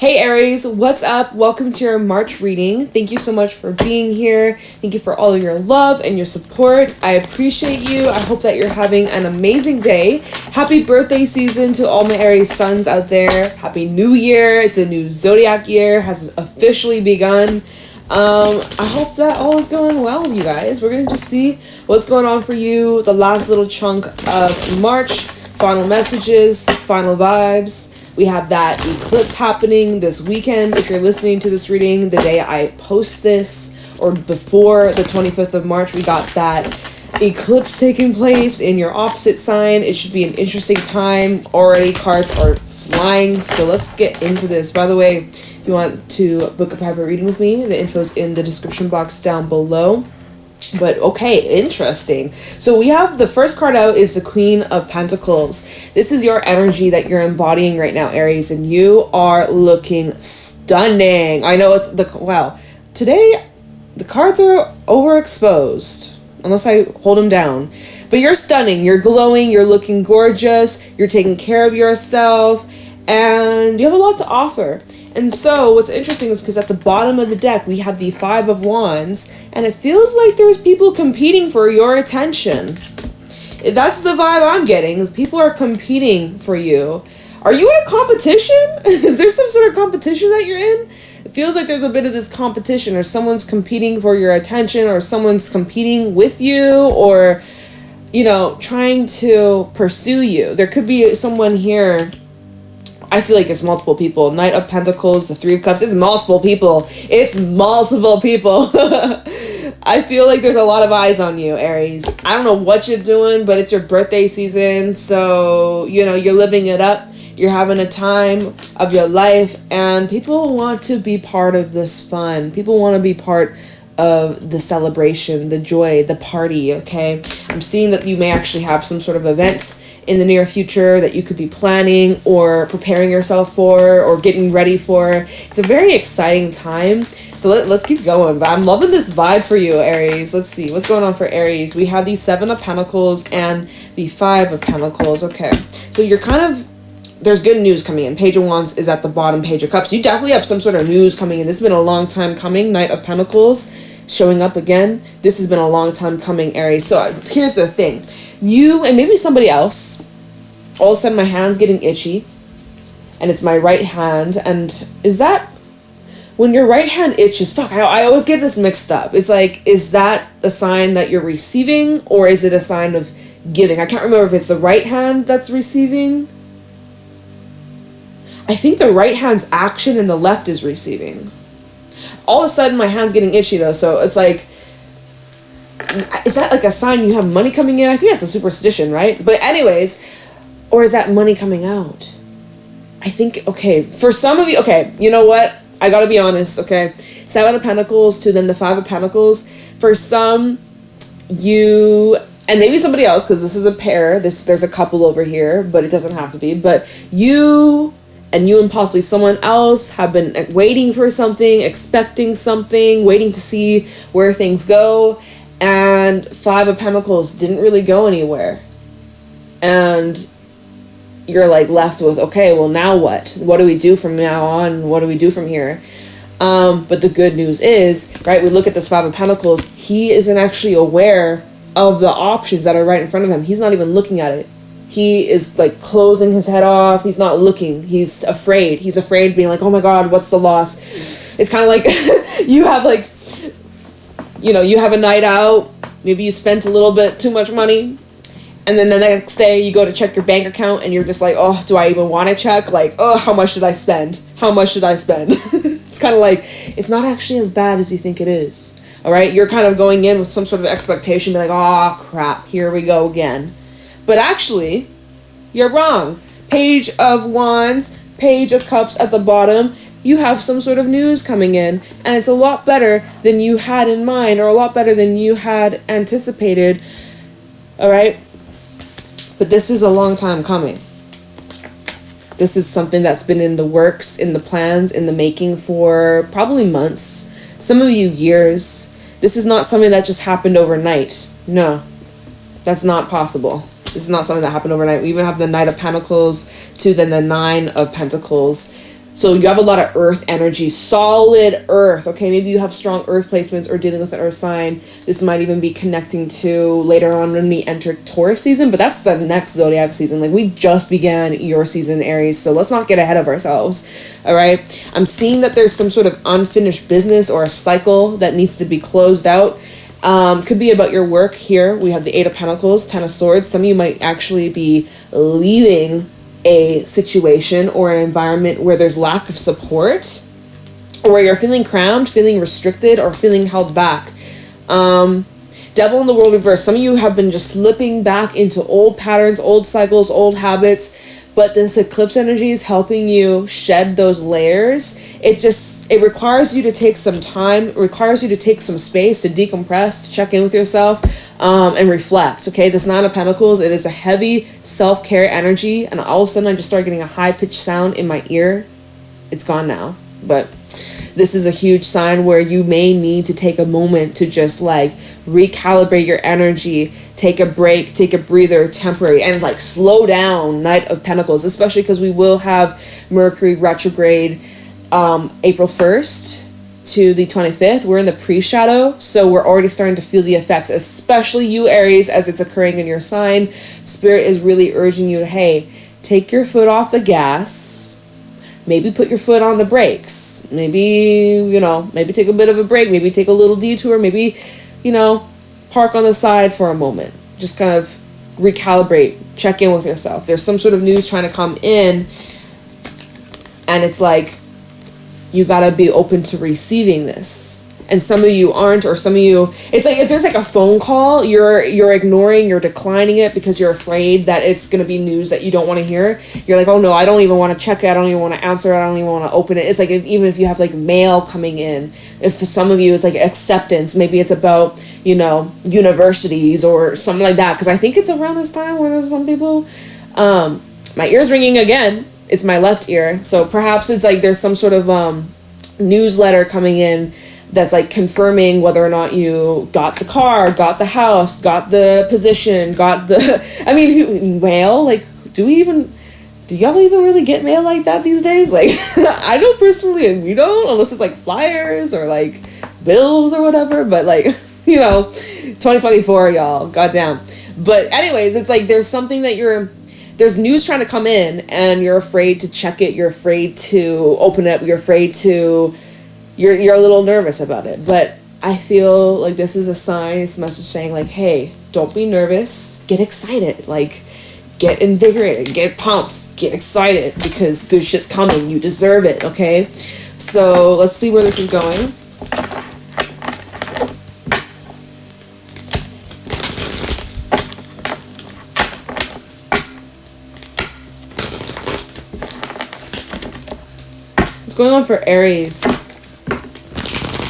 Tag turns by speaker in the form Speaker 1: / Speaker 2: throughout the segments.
Speaker 1: Hey Aries, what's up? Welcome to your March reading. Thank you so much for being here. Thank you for all of your love and your support. I appreciate you. I hope that you're having an amazing day. Happy birthday season to all my Aries suns out there. Happy New Year. It's a new zodiac year, has officially begun. I hope that all is going well, you guys. We're going to just see what's going on for you. The last little chunk of March, final messages, final vibes. We have that eclipse happening this weekend. If you're listening to this reading the day I post this, or before the 25th of March, we got that eclipse taking place in your opposite sign. It should be an interesting time. Already cards are flying, so let's get into this. By the way, if you want to book a private reading with me, the info's in the description box down below. But okay, interesting. So we have the first card out is the Queen of Pentacles. This is your energy that you're embodying right now, Aries, and you are looking stunning. I know today the cards are overexposed unless I hold them down. But you're stunning, you're glowing, you're looking gorgeous, you're taking care of yourself, and you have a lot to offer. And so what's interesting is because at the bottom of the deck, we have the Five of Wands, and it feels like there's people competing for your attention. That's the vibe I'm getting, is people are competing for you. Are you in a competition? Is there some sort of competition that you're in? It feels like there's a bit of this competition, or someone's competing for your attention, or someone's competing with you, or, trying to pursue you. There could be someone here. I feel like it's multiple people. Knight of Pentacles, the Three of Cups. It's multiple people. It's multiple people. I feel like there's a lot of eyes on you, Aries. I don't know what you're doing, but it's your birthday season. So, you're living it up. You're having a time of your life. And people want to be part of this fun. People want to be part of the celebration, the joy, the party, okay? I'm seeing that you may actually have some sort of event in the near future that you could be planning or preparing yourself for or getting ready for. It's a very exciting time. So let's keep going. But I'm loving this vibe for you, Aries. Let's see what's going on for Aries. We have the Seven of Pentacles and the Five of Pentacles. Okay. So you're there's good news coming in. Page of Wands is at the bottom, Page of Cups. You definitely have some sort of news coming in. This has been a long time coming. Knight of Pentacles showing up again. This has been a long time coming, Aries. So here's the thing. You and maybe somebody else, all of a sudden my hand's getting itchy, and it's my right hand, and is that, when your right hand itches, I always get this mixed up. It's like, is that a sign that you're receiving, or is it a sign of giving? I can't remember if it's the right hand that's receiving. I think the right hand's action and the left is receiving. All of a sudden my hand's getting itchy though, so it's like, is that like a sign you have money coming in? I think that's a superstition, right? But anyways, or is that money coming out? I think, okay, for some of you, okay, you know what? I gotta be honest, okay? Seven of Pentacles to then the Five of Pentacles. For some, you, and maybe somebody else, because this is a pair, there's a couple over here, but it doesn't have to be, but you and possibly someone else have been waiting for something, expecting something, waiting to see where things go. And Five of Pentacles didn't really go anywhere. And you're like left with, okay, well now what? What do we do from now on? What do we do from here? But the good news is, right, we look at this Five of Pentacles, he isn't actually aware of the options that are right in front of him. He's not even looking at it. He is like closing his head off. He's not looking. He's afraid. He's afraid, being like, oh my God, what's the loss? It's kind of like you have like, you have a night out, maybe you spent a little bit too much money, and then the next day you go to check your bank account and you're just like, oh, do I even want to check? Like, oh, how much did I spend? How much did I spend? It's kind of like, it's not actually as bad as you think it is. All right. You're kind of going in with some sort of expectation, be like, oh crap, here we go again. But actually, you're wrong. Page of Wands, Page of Cups at the bottom. You have some sort of news coming in, and it's a lot better than you had in mind, or a lot better than you had anticipated. All right? But this is a long time coming. This is something that's been in the works, in the plans, in the making for probably months, some of you years. This is not something that just happened overnight. No, that's not possible. This is not something that happened overnight. We even have the Knight of Pentacles to then the Nine of Pentacles. So you have a lot of earth energy, solid earth, okay? Maybe you have strong earth placements or dealing with an earth sign. This might even be connecting to later on when we enter Taurus season, but that's the next zodiac season. Like, we just began your season, Aries, so let's not get ahead of ourselves, all right? I'm seeing that there's some sort of unfinished business or a cycle that needs to be closed out. Could be about your work here. We have the Eight of Pentacles, Ten of Swords. Some of you might actually be leaving a situation or an environment where there's lack of support, or where you're feeling crammed, feeling restricted, or feeling held back. Devil in the world reverse. Some of you have been just slipping back into old patterns, old cycles, old habits, but this eclipse energy is helping you shed those layers. It requires you to take some time, it requires you to take some space to decompress, to check in with yourself, and reflect, okay? This Nine of Pentacles, it is a heavy self-care energy, and all of a sudden I just started getting a high-pitched sound in my ear. It's gone now, but this is a huge sign where you may need to take a moment to just like recalibrate your energy, take a break, take a breather, temporary, and like slow down. Knight of Pentacles, especially because we will have Mercury retrograde April 1st to the 25th. We're in the pre-shadow, so we're already starting to feel the effects, especially you, Aries, as it's occurring in your sign. Spirit is really urging you to, hey, take your foot off the gas. Maybe put your foot on the brakes. Maybe, maybe take a bit of a break. Maybe take a little detour. Maybe, park on the side for a moment. Just kind of recalibrate, check in with yourself. There's some sort of news trying to come in, and it's like, you gotta be open to receiving this. And some of you aren't, or some of you, it's like if there's like a phone call, you're ignoring, you're declining it because you're afraid that it's going to be news that you don't want to hear. You're like, oh no, I don't even want to check it, I don't even want to answer it, I don't even want to open it. It's like even if you have like mail coming in, if for some of you it's like acceptance, maybe it's about, universities or something like that. Because I think it's around this time where there's some people, my ear's ringing again. It's my left ear. So perhaps it's like there's some sort of newsletter coming in that's like confirming whether or not you got the car, got the house, got the position, got the, mail, like, do y'all even really get mail like that these days? Like, I know personally, and we don't, unless it's like flyers or like bills or whatever, but like, 2024, y'all, goddamn. But anyways, it's like, there's something that there's news trying to come in and you're afraid to check it, you're afraid to open it, you're afraid to, you're a little nervous about it. But I feel like this is a sign, it's a message saying like, hey, don't be nervous, get excited, like get invigorated, get pumped, get excited, because good shit's coming, you deserve it, okay? So let's see where this is going. What's going on for Aries?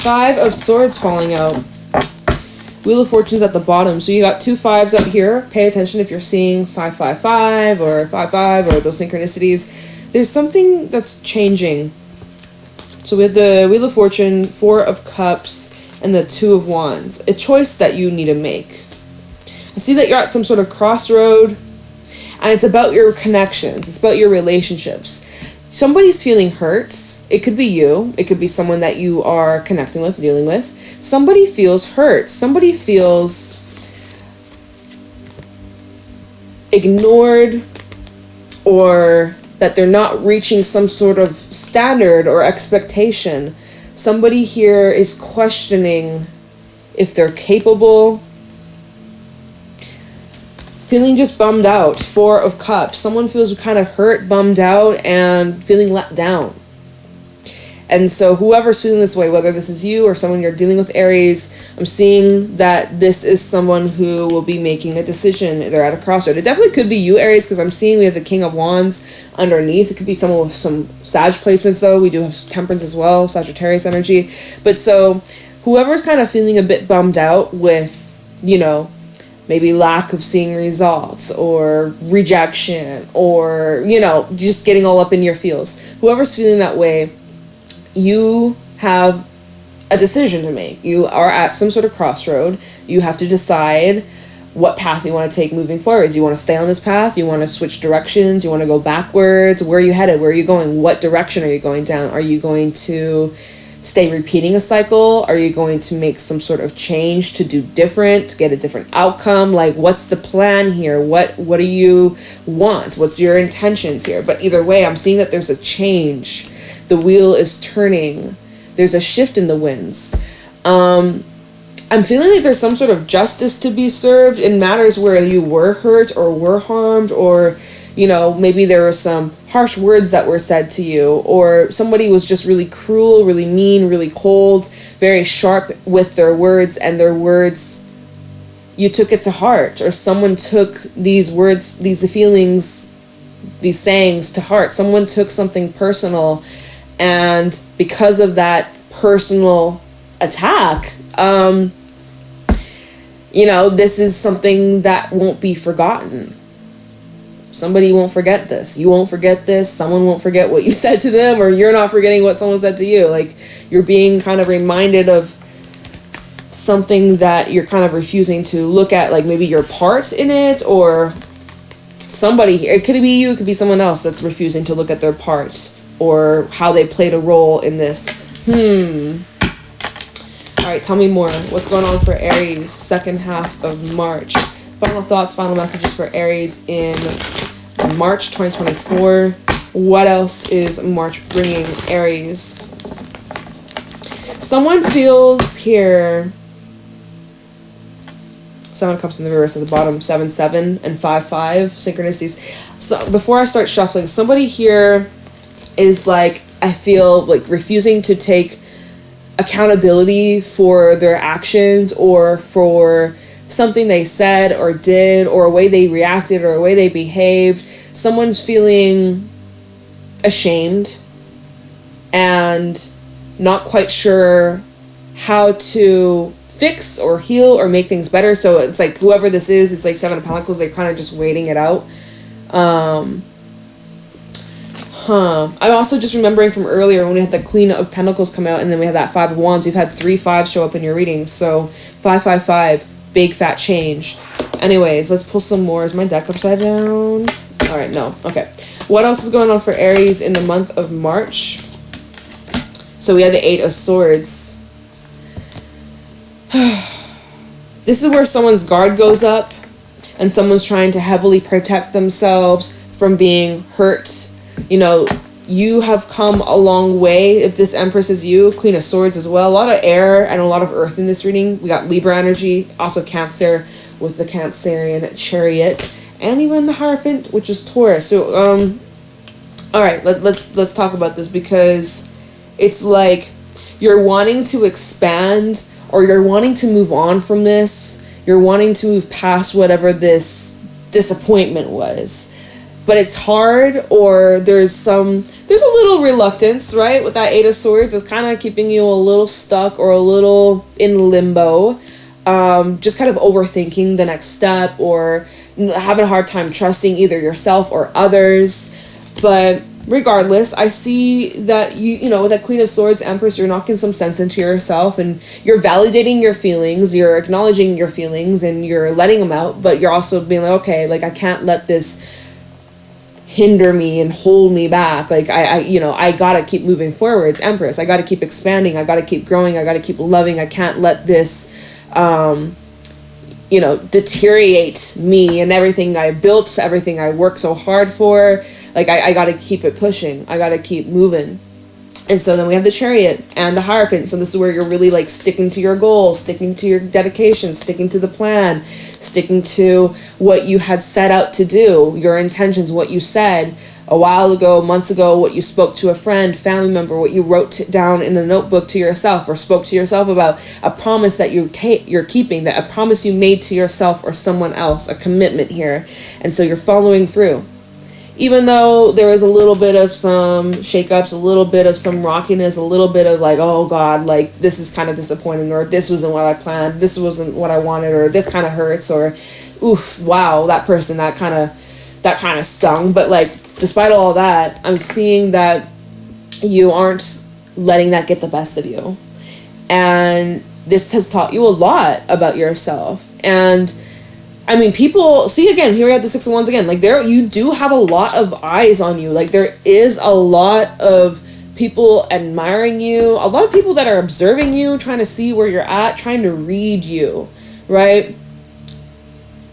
Speaker 1: Five of Swords falling out. Wheel of Fortune's at the bottom. So you got two fives up here. Pay attention if you're seeing 555 or 55 or those synchronicities. There's something that's changing. So we have the Wheel of Fortune, Four of Cups, and the Two of Wands. A choice that you need to make. I see that you're at some sort of crossroad, and it's about your connections. It's about your relationships. Somebody's feeling hurt. It could be you. It could be someone that you are connecting with, dealing with. Somebody feels hurt. Somebody feels ignored, or that they're not reaching some sort of standard or expectation. Somebody here is questioning if they're capable. Feeling just bummed out. Four of Cups. Someone feels kind of hurt, bummed out, and feeling let down. And so whoever's feeling this way, whether this is you or someone you're dealing with, Aries, I'm seeing that this is someone who will be making a decision. They're at a crossroad. It definitely could be you, Aries, because I'm seeing we have the King of Wands underneath. It could be someone with some Sag placements, though. We do have Temperance as well, Sagittarius energy. But so whoever's kind of feeling a bit bummed out with, maybe lack of seeing results or rejection or, just getting all up in your feels. Whoever's feeling that way, you have a decision to make. You are at some sort of crossroad. You have to decide what path you want to take moving forward. You want to stay on this path? You want to switch directions? You want to go backwards? Where are you headed? Where are you going? What direction are you going down? Are you going to stay repeating a cycle? Are you going to make some sort of change to do different, to get a different outcome? Like, what's the plan here? What do you want? What's your intentions here? But either way, I'm seeing that there's a change. The wheel is turning. There's a shift in the winds. I'm feeling like there's some sort of justice to be served in matters where you were hurt or were harmed, or, you know, maybe there were some harsh words that were said to you, or somebody was just really cruel, really mean, really cold, very sharp with their words, and their words, you took it to heart, or someone took these words, these feelings, these sayings to heart. Someone took something personal, and because of that personal attack, you know, this is something that won't be forgotten. Somebody won't forget this. You won't forget this. Someone won't forget what you said to them, or you're not forgetting what someone said to you. Like, you're being kind of reminded of something that you're kind of refusing to look at, like maybe your part in it, or somebody here. It could be you, it could be someone else that's refusing to look at their part or how they played a role in this. All right, tell me more. What's going on for Aries second half of March? Final thoughts, final messages for Aries in March 2024. What else is March bringing Aries? Someone feels here. 7 Cups in the reverse at the bottom, 7-7 and 5-5 synchronicities. So before I start shuffling, somebody here is like, I feel like refusing to take accountability for their actions, or for something they said or did, or a way they reacted, or a way they behaved. Someone's feeling ashamed and not quite sure how to fix or heal or make things better. So it's like, whoever this is, it's like 7 of Pentacles, they're kind of just waiting it out. I'm also just remembering from earlier when we had the Queen of Pentacles come out, and then we had that 5 of Wands. You've had 3 5s show up in your readings. So 555, big fat change. Anyways, let's pull some more. Is my deck upside down? All right, no. Okay. What else is going on for Aries in the month of March? So we have the 8 of Swords. This is where someone's guard goes up, and someone's trying to heavily protect themselves from being hurt. You know, you have come a long way. If this Empress is you, Queen of Swords as well. A lot of air and a lot of earth in this reading. We got Libra energy, also Cancer with the Cancerian Chariot, and even the Hierophant, which is Taurus. So, all right, let's talk about this, because it's like you're wanting to expand, or you're wanting to move on from this. You're wanting to move past whatever this disappointment was. But it's hard, or there's a little reluctance, right? With that 8 of Swords, it's kind of keeping you a little stuck or a little in limbo. Just kind of overthinking the next step, or having a hard time trusting either yourself or others. But regardless, I see that you know, with that Queen of Swords, Empress, you're knocking some sense into yourself, and you're validating your feelings, you're acknowledging your feelings, and you're letting them out, but you're also being like, okay, like, I can't let this hinder me and hold me back. Like, I gotta keep moving forwards, Empress. I gotta keep expanding. I gotta keep growing. I gotta keep loving. I can't let this, deteriorate me and everything I built, everything I worked so hard for. Like, I gotta keep it pushing. I gotta keep moving. And so then we have the Chariot and the Hierophant. So this is where you're really like sticking to your goals, sticking to your dedication, sticking to the plan, sticking to what you had set out to do, your intentions, what you said a while ago, months ago, what you spoke to a friend, family member, what you wrote down in the notebook to yourself, or spoke to yourself about, a promise that you're keeping, that a promise you made to yourself or someone else, a commitment here. And so you're following through. Even though there was a little bit of some shakeups, a little bit of some rockiness, a little bit of like, oh God, like this is kind of disappointing, or this wasn't what I planned, this wasn't what I wanted, or this kind of hurts, or oof, wow, that person, that kind of stung. But like, despite all that, I'm seeing that you aren't letting that get the best of you. And this has taught you a lot about yourself. And I mean, people, see, again, here we have the Six of Wands again. Like, you do have a lot of eyes on you. Like, there is a lot of people admiring you. A lot of people that are observing you, trying to see where you're at, trying to read you, right?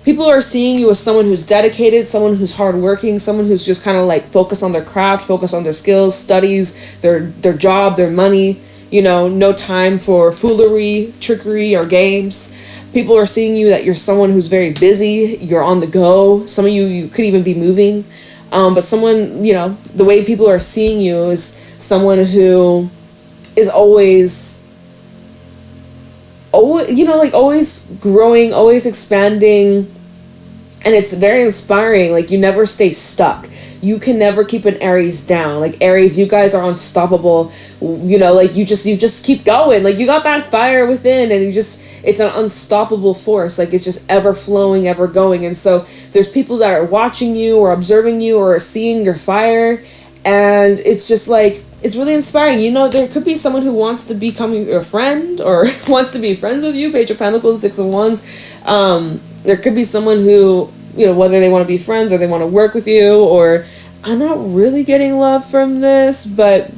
Speaker 1: People are seeing you as someone who's dedicated, someone who's hardworking, someone who's just kind of like focused on their craft, focused on their skills, studies, their job, their money, you know, no time for foolery, trickery, or games. People are seeing you that you're someone who's very busy, you're on the go. Some of you could even be moving. But someone, you know, the way people are seeing you is someone who is always, you know, like always growing, always expanding. And it's very inspiring. Like, you never stay stuck. You can never keep an Aries down. Like, Aries, you guys are unstoppable. You know, like, you just keep going. Like, you got that fire within, and it's an unstoppable force. Like, it's just ever flowing, ever going. And so there's people that are watching you or observing you or seeing your fire, and it's just like, it's really inspiring. You know, there could be someone who wants to become your friend or wants to be friends with you. Page of Pentacles, Six of Wands. There could be someone who, you know, whether they want to be friends or they want to work with you, or I'm not really getting love from this, but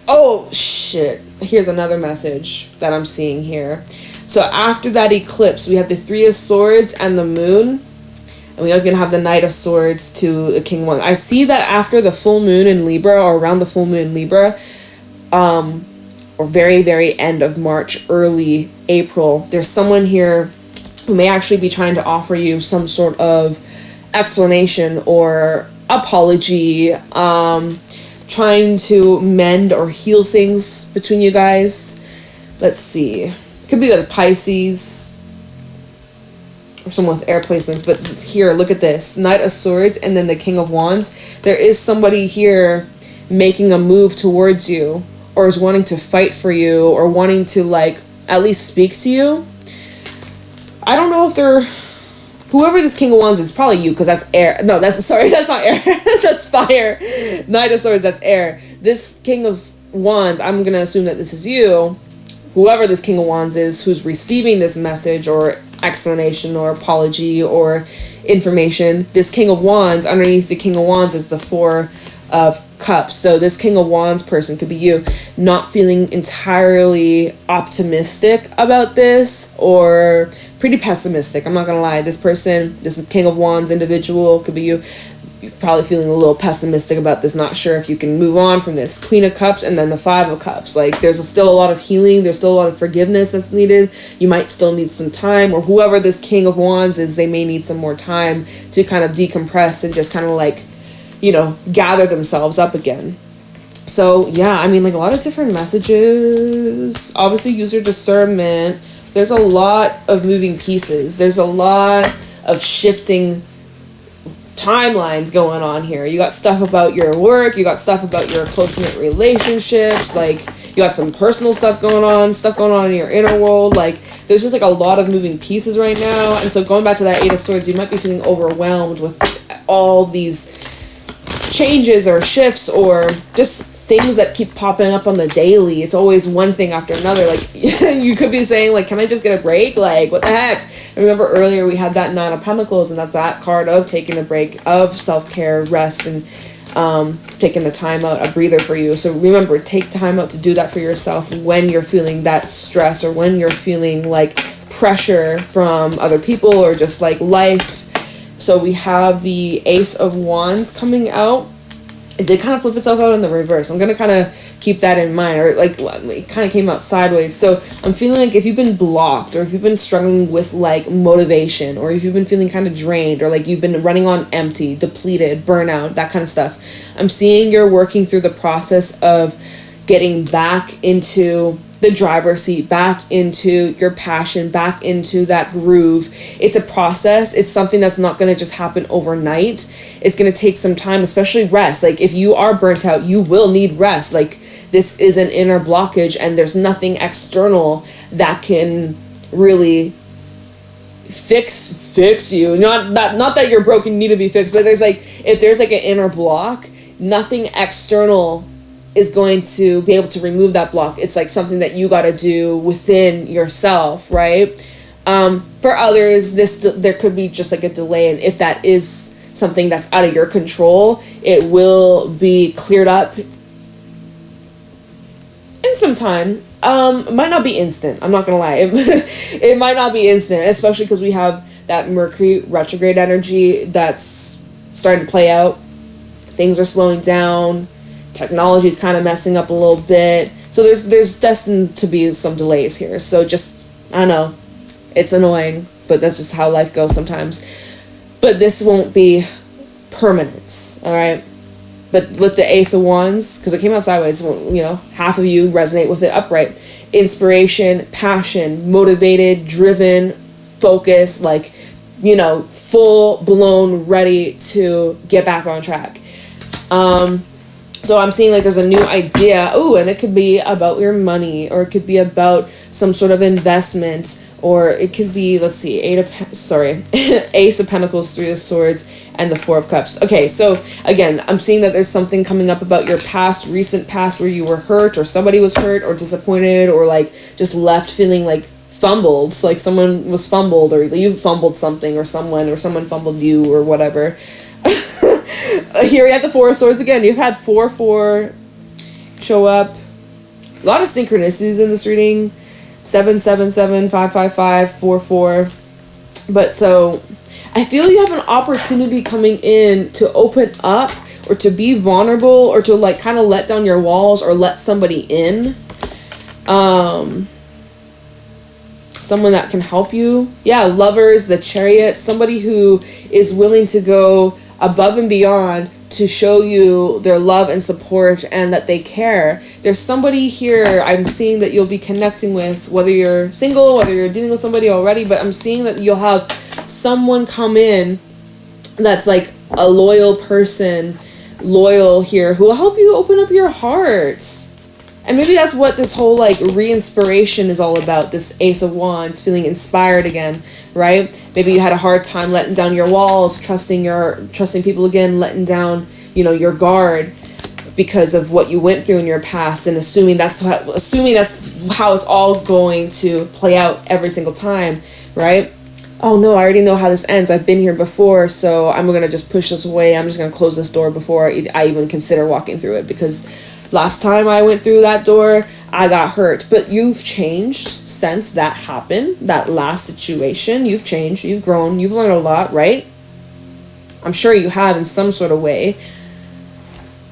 Speaker 1: oh shit, here's another message that I'm seeing here. So after that eclipse, we have the Three of Swords and the Moon, and we are going to have the Knight of Swords to the King of Wands. I see that after the full moon in Libra, or around the full moon in Libra, or very, very end of March, early April, there's someone here who may actually be trying to offer you some sort of explanation or apology, trying to mend or heal things between you guys. Let's see. It could be with Pisces or someone with air placements, but here, look at this. Knight of Swords and then the King of Wands. There is somebody here making a move towards you, or is wanting to fight for you, or wanting to, like, at least speak to you. I don't know if they're, whoever this King of Wands is, probably you, because that's air. No, that's not air. That's fire. Knight of Swords, that's air. This King of Wands, I'm going to assume that this is you. Whoever this King of Wands is, who's receiving this message or explanation or apology or information, this King of Wands, underneath the King of Wands is the Four of Cups. So this King of Wands person could be you, not feeling entirely optimistic about this, or pretty pessimistic. I'm not gonna lie. This person, this King of Wands individual could be you. You're probably feeling a little pessimistic about this, not sure if you can move on from this. Queen of Cups and then the Five of Cups. Like, there's still a lot of healing. There's still a lot of forgiveness that's needed. You might still need some time, or whoever this King of Wands is, they may need some more time to kind of decompress and just kind of like, you know, gather themselves up again. So yeah, I mean, like, a lot of different messages. Obviously, use your discernment. There's a lot of moving pieces. There's a lot of shifting timelines going on here. You got stuff about your work, you got stuff about your close-knit relationships, like, you got some personal stuff going on in your inner world. Like, there's just like a lot of moving pieces right now. And so going back to that Eight of Swords, you might be feeling overwhelmed with all these changes or shifts or just things that keep popping up on the daily. It's always one thing after another. Like, you could be saying, like, can I just get a break? Like, what the heck? I remember earlier we had that Nine of Pentacles, and that's that card of taking a break, of self-care, rest, and taking the time out, a breather for you. So remember, take time out to do that for yourself when you're feeling that stress, or when you're feeling like pressure from other people or just like life. So we have the Ace of Wands coming out. It did kind of flip itself out in the reverse. I'm going to kind of keep that in mind. Or like, it kind of came out sideways. So I'm feeling like if you've been blocked, or if you've been struggling with like motivation, or if you've been feeling kind of drained, or like you've been running on empty, depleted, burnout, that kind of stuff, I'm seeing you're working through the process of getting back into the driver's seat, back into your passion, back into that groove. It's a process. It's something that's not going to just happen overnight. It's going to take some time, especially rest. Like, if you are burnt out, you will need rest. Like, this is an inner blockage, and there's nothing external that can really fix you. Not that you're broken, you need to be fixed, but there's like, if there's like an inner block, nothing external is going to be able to remove that block. It's like something that you got to do within yourself, right? For others, there could be just like a delay, and if that is something that's out of your control, it will be cleared up in some time. It might not be instant. I'm not gonna lie. It might not be instant, especially because we have that Mercury retrograde energy that's starting to play out. Things are slowing down. Technology is kind of messing up a little bit. So there's destined to be some delays here. So just, I don't know, it's annoying, but that's just how life goes sometimes. But this won't be permanent, all right? But with the Ace of Wands, because it came out sideways, you know, half of you resonate with it upright. Inspiration, passion, motivated, driven, focused, like, you know, full blown ready to get back on track. So I'm seeing like there's a new idea. Oh, and it could be about your money, or it could be about some sort of investment, or it could be, let's see, Ace of Pentacles, Three of Swords, and the Four of Cups. Okay, so again, I'm seeing that there's something coming up about your past, recent past, where you were hurt, or somebody was hurt, or disappointed, or like just left feeling like fumbled. So like someone was fumbled, or you fumbled something, or someone fumbled you, or whatever. Here we have the Four of Swords again. You've had 4-4 show up. A lot of synchronicities in this reading. 7-7-7, 5-5-5, 4-4. But so I feel you have an opportunity coming in to open up, or to be vulnerable, or to like kind of let down your walls, or let somebody in. Someone that can help you. Yeah, Lovers, the Chariot. Somebody who is willing to go above and beyond to show you their love and support, and that they care. There's somebody here I'm seeing that you'll be connecting with, whether you're single, whether you're dealing with somebody already, but I'm seeing that you'll have someone come in that's like a loyal person, loyal here, who will help you open up your heart. And maybe that's what this whole like re-inspiration is all about, this Ace of Wands, feeling inspired again, right? Maybe you had a hard time letting down your walls, trusting people again, letting down, you know, your guard because of what you went through in your past, and assuming that's how it's all going to play out every single time, right? Oh no, I already know how this ends. I've been here before, so I'm going to just push this away. I'm just going to close this door before I even consider walking through it, because last time I went through that door, I got hurt. But you've changed since that happened, that last situation. You've changed, you've grown, you've learned a lot, right? I'm sure you have in some sort of way.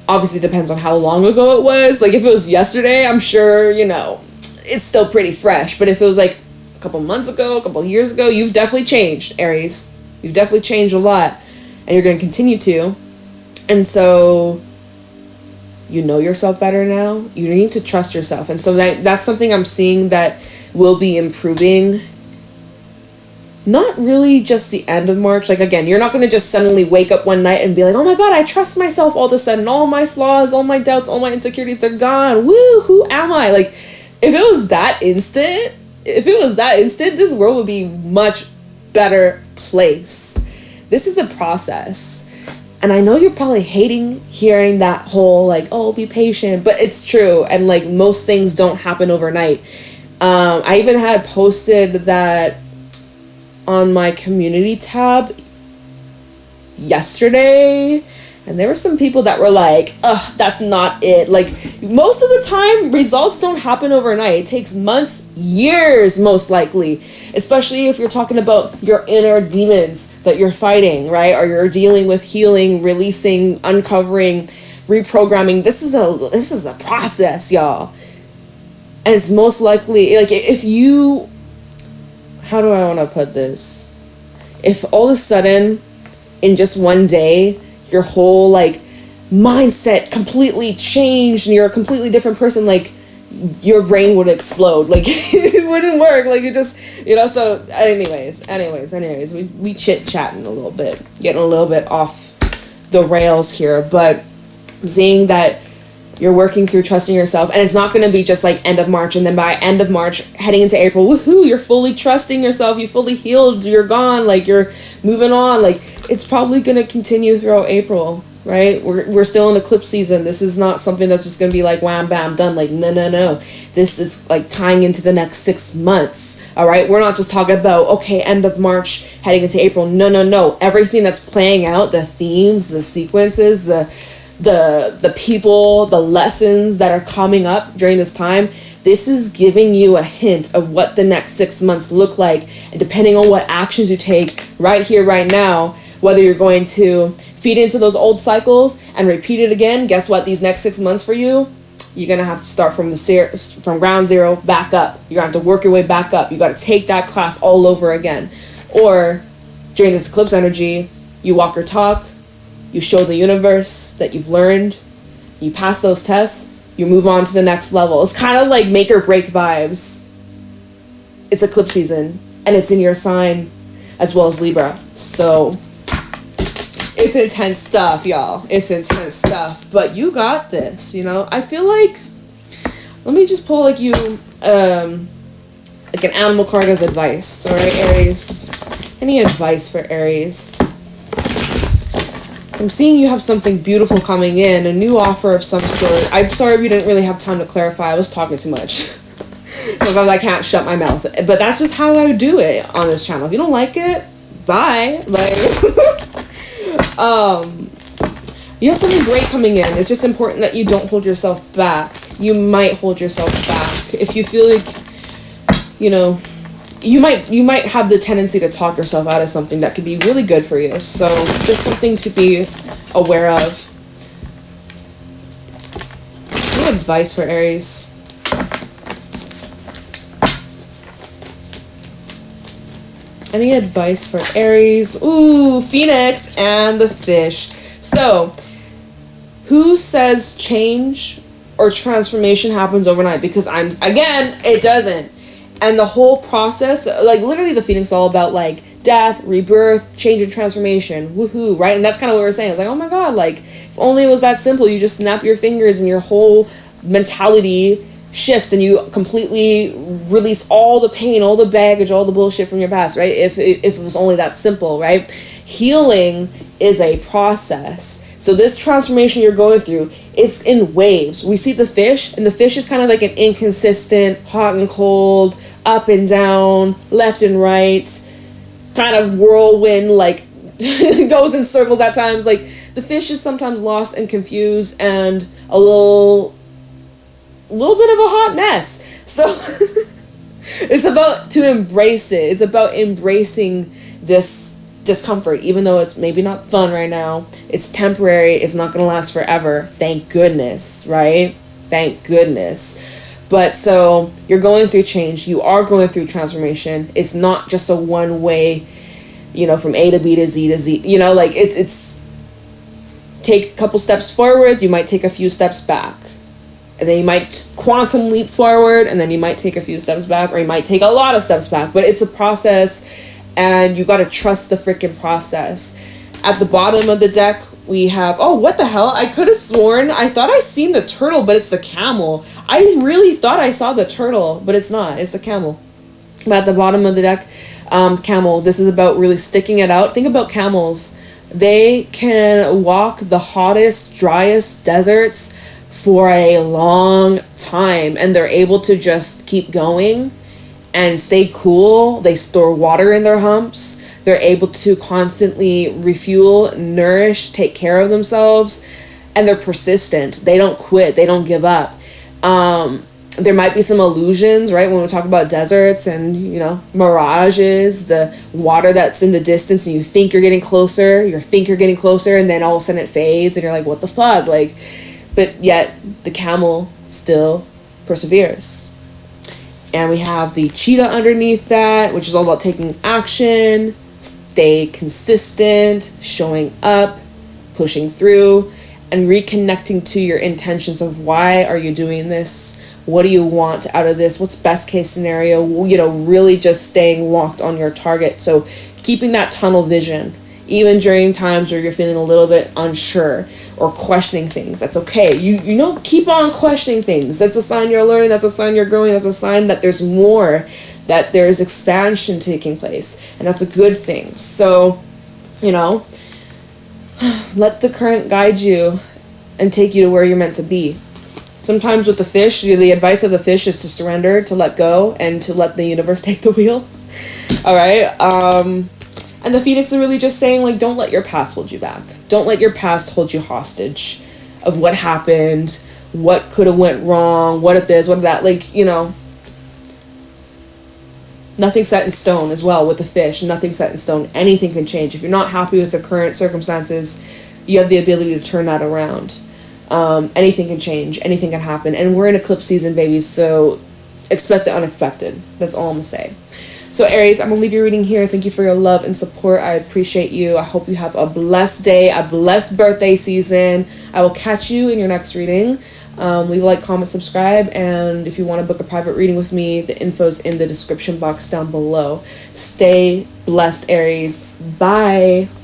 Speaker 1: Obviously, it depends on how long ago it was. Like, if it was yesterday, I'm sure, you know, it's still pretty fresh. But if it was like a couple months ago, a couple years ago, you've definitely changed, Aries. You've definitely changed a lot. And you're going to continue to. And so you know yourself better now. You need to trust yourself. And so that's something I'm seeing that will be improving. Not really just the end of March. Like, again, you're not going to just suddenly wake up one night and be like, oh my God, I trust myself all of a sudden. All my flaws, all my doubts, all my insecurities, they're gone. Woo, who am I? Like, if it was that instant, this world would be a much better place. This is a process. And I know you're probably hating hearing that whole, like, oh, be patient. But it's true. And, like, most things don't happen overnight. I even had posted that on my community tab yesterday. And there were some people that were like, ugh, that's not it. Like, most of the time, results don't happen overnight. It takes months, years, most likely. Especially if you're talking about your inner demons that you're fighting, right? Or you're dealing with healing, releasing, uncovering, reprogramming. This is a process, y'all. And it's most likely, like, if you, how do I want to put this? If all of a sudden, in just one day, your whole, like, mindset completely changed and you're a completely different person, like, your brain would explode. Like, it wouldn't work. Like, it just, you know, so anyways, we chit-chatting a little bit, getting a little bit off the rails here, but I'm seeing that you're working through trusting yourself, and it's not going to be just like end of March, and then by end of March, heading into April, woohoo, you're fully trusting yourself, you fully healed, you're gone, like, you're moving on. Like, it's probably going to continue throughout April. right? We're still in eclipse season. This is not something that's just going to be like wham, bam, done. Like, no. This is like tying into the next 6 months, all right? We're not just talking about, okay, end of March, heading into April. No. Everything that's playing out, the themes, the sequences, the people, the lessons that are coming up during this time, this is giving you a hint of what the next 6 months look like. And depending on what actions you take right here, right now, whether you're going to feed into those old cycles and repeat it again, guess what? These next 6 months for you, you're going to have to start from ground zero back up. You're going to have to work your way back up. You got to take that class all over again. Or during this eclipse energy, you walk your talk, you show the universe that you've learned, you pass those tests, you move on to the next level. It's kind of like make or break vibes. It's eclipse season, and it's in your sign as well as Libra. So it's intense stuff, y'all. It's intense stuff. But you got this, you know? I feel like, let me just pull like an animal card as advice. All right, Aries. Any advice for Aries? So I'm seeing you have something beautiful coming in, a new offer of some sort. I'm sorry we didn't really have time to clarify. I was talking too much. Sometimes I can't shut my mouth. But that's just how I do it on this channel. If you don't like it, bye. Like, you have something great coming in. It's just important that you don't hold yourself back. You might hold yourself back if you feel like, you know, you might have the tendency to talk yourself out of something that could be really good for you. So just something to be aware of. Any advice for Aries? Any advice for Aries? Ooh, Phoenix and the fish. So, who says change or transformation happens overnight? Because it doesn't. And the whole process, like literally the Phoenix is all about like death, rebirth, change and transformation. Woohoo, right? And that's kind of what we're saying. It's like, oh my God, like if only it was that simple. You just snap your fingers and your whole mentality shifts and you completely release all the pain, all the baggage, all the bullshit from your past, right? If it was only that simple, right? Healing is a process. So this transformation you're going through, it's in waves. We see the fish, and the fish is kind of like an inconsistent, hot and cold, up and down, left and right, kind of whirlwind, like goes in circles at times. Like the fish is sometimes lost and confused and a little bit of a hot mess. So it's about to embrace it. It's about embracing this discomfort, even though it's maybe not fun right now. It's temporary. It's not going to last forever. Thank goodness, right? Thank goodness. But so you're going through change. You are going through transformation. It's not just a one way, you know, from A to B to Z to Z. You know, like it's take a couple steps forwards. You might take a few steps back. And then you might quantum leap forward, and then you might take a few steps back, or you might take a lot of steps back. But it's a process. And you got to trust the freaking process. At the bottom of the deck, we have, oh, what the hell? I could have sworn, I thought I seen the turtle, but it's the camel. I really thought I saw the turtle, but it's not. It's the camel. But at the bottom of the deck, camel, this is about really sticking it out. Think about camels. They can walk the hottest, driest deserts for a long time, and they're able to just keep going and stay cool. They store water in their humps. They're able to constantly refuel, nourish, take care of themselves, and they're persistent. They don't quit. They don't give up. There might be some illusions, right? When we talk about deserts and, you know, mirages, the water that's in the distance and you think you're getting closer, and then all of a sudden it fades and you're like, what the fuck? Like, but yet the camel still perseveres. And we have the cheetah underneath that, which is all about taking action, stay consistent, showing up, pushing through, and reconnecting to your intentions of why are you doing this? What do you want out of this? What's best case scenario? You know, really just staying locked on your target. So keeping that tunnel vision, even during times where you're feeling a little bit unsure or questioning things. That's okay. You know, keep on questioning things. That's a sign you're learning. That's a sign you're growing. That's a sign that there's more, that there's expansion taking place. And that's a good thing. So, you know, Let the current guide you and take you to where you're meant to be. Sometimes with the fish, the advice of the fish is to surrender, to let go, and to let the universe take the wheel. All right? And the Phoenix is really just saying, like, don't let your past hold you back. Don't let your past hold you hostage of what happened, what could have went wrong, what if this, what if that. Like, you know, nothing's set in stone as well with the fish. Nothing's set in stone. Anything can change. If you're not happy with the current circumstances, you have the ability to turn that around. Anything can change. Anything can happen. And we're in eclipse season, babies, so expect the unexpected. That's all I'm going to say. So, Aries, I'm going to leave your reading here. Thank you for your love and support. I appreciate you. I hope you have a blessed day, a blessed birthday season. I will catch you in your next reading. Leave a like, comment, subscribe, and if you want to book a private reading with me, the info's in the description box down below. Stay blessed, Aries. Bye.